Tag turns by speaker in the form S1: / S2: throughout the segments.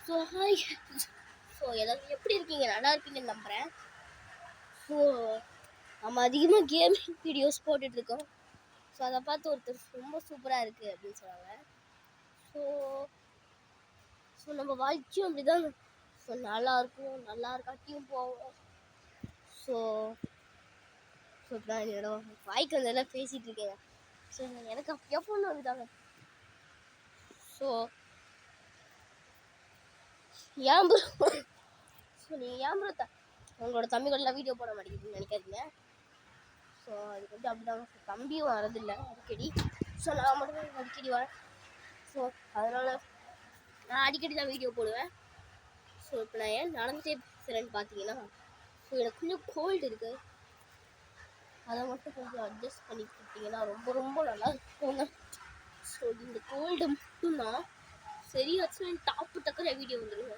S1: So hi. So எல்லாரும் எப்படி இருக்கீங்க? நல்லா இருப்பீங்கன்னு நம்புகிறேன். ஸோ நம்ம அதிகமாக கேமிங் வீடியோஸ் போட்டுட்ருக்கோம். ஸோ அதை பார்த்து ஒருத்தர் ரொம்ப சூப்பராக இருக்குது அப்படின்னு சொன்னாங்க. ஸோ ஸோ நம்ம வாழ்க்கையும் அப்படி தான். ஸோ நல்லா இருக்கும், நல்லா இருக்காட்டியும் போவோம். ஸோ ஸோ நான் என்னோட வாய்க்கு வந்தெல்லாம் பேசிகிட்டு இருக்கேன். ஸோ எனக்கு அப்படியே பொண்ணு வந்துட்டாங்க. ஸோ ஏன் ப்ரோ ஸோ நீங்கள் ஏன் ப்ரோ உங்களோட தம்பிகளெலாம் வீடியோ போட மாட்டேங்குதுன்னு நினைக்காதீங்க. ஸோ அதுக்கு வந்து அப்படிதான். தம்பியும் வரதில்லை அடிக்கடி. ஸோ நான் மட்டும் அடிக்கடி வரேன். ஸோ அதனால் நான் அடிக்கடி தான் வீடியோ போடுவேன். ஸோ இப்போ நான் ஏன் நடந்துகிட்டே பேசுகிறேன்னு பார்த்தீங்கன்னா, ஸோ எனக்கு கொஞ்சம் கோல்டு இருக்குது. அதை மட்டும் கொஞ்சம் அட்ஜஸ்ட் பண்ணி கொடுத்தீங்கன்னா ரொம்ப ரொம்ப நல்லா இருக்குங்க. ஸோ இந்த கோல்டு மட்டும்தான் சரியாச்சு டாப்பு டக்குற வீடியோ வந்துடுங்க.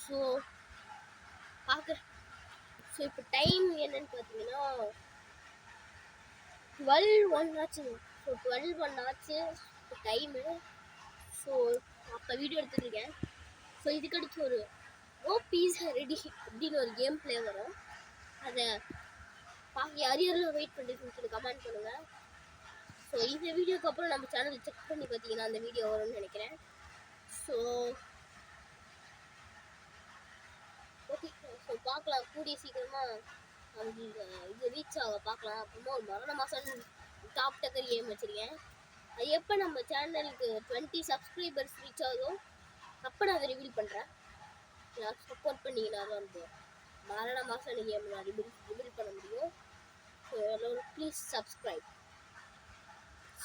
S1: ஸோ பார்க்குறேன். ஸோ இப்போ டைம் என்னன்னு பார்த்தீங்கன்னா 12:01 ஆச்சுங்க. ஸோ 12:01 ஆச்சு டைமு. ஸோ அப்போ வீடியோ எடுத்துருக்கேன். ஸோ இதுக்கடுத்து ஒரு ஓபீஸ் ரெடி அப்படின்னு ஒரு கேம் பிளே வரும். அதை பார்க்க யார் யாரெல்லாம் வெயிட் பண்ணிருக்குன்னு சொல்லி கமெண்ட் பண்ணுங்கள். ஸோ இந்த வீடியோக்கு அப்புறம் நம்ம சேனல் செக் பண்ணி பார்த்தீங்கன்னா அந்த வீடியோ வரும்னு நினைக்கிறேன். So okay. ஸோ பார்க்கலாம், கூடிய சீக்கிரமாக நமக்கு இது ரீச் ஆக பார்க்கலாம். அப்புறமா ஒரு மரண மாதம் டாப் டக்கர் கேம் வச்சுருக்கேன். அது எப்போ நம்ம சேனலுக்கு 20 சப்ஸ்கிரைபர்ஸ் ரீச் ஆகும் அப்போ நான் அதை ரிவீல் பண்ணுறேன். நான் சப்போர்ட் பண்ணிங்கன்னா தான் அந்த மரண மாதம் கேம் நான் ரிவீல் பண்ண முடியும். ஸோ எல்லோரும் ப்ளீஸ் சப்ஸ்கிரைப்.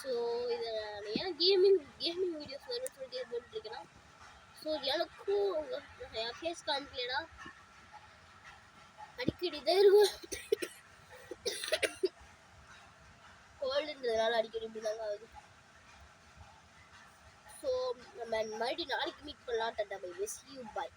S1: ஸோ இதை நான் ஏன் கேமிங் வீடியோஸ் வரும்னு சொல்லிட்டு போட்டுருக்கேன்னா, ஸோ எனக்கும் என் ஃபேஸ் காமிக்கலடா அடிக்கடி தான் இருக்கும். கோல்டுன்றதுனால அடிக்கடி இப்படி தாங்க ஆகுது. ஸோ நம்ம மறுபடியும் நாளைக்கு மீட் பண்ணலாம். டாடா bye bye, see you bye.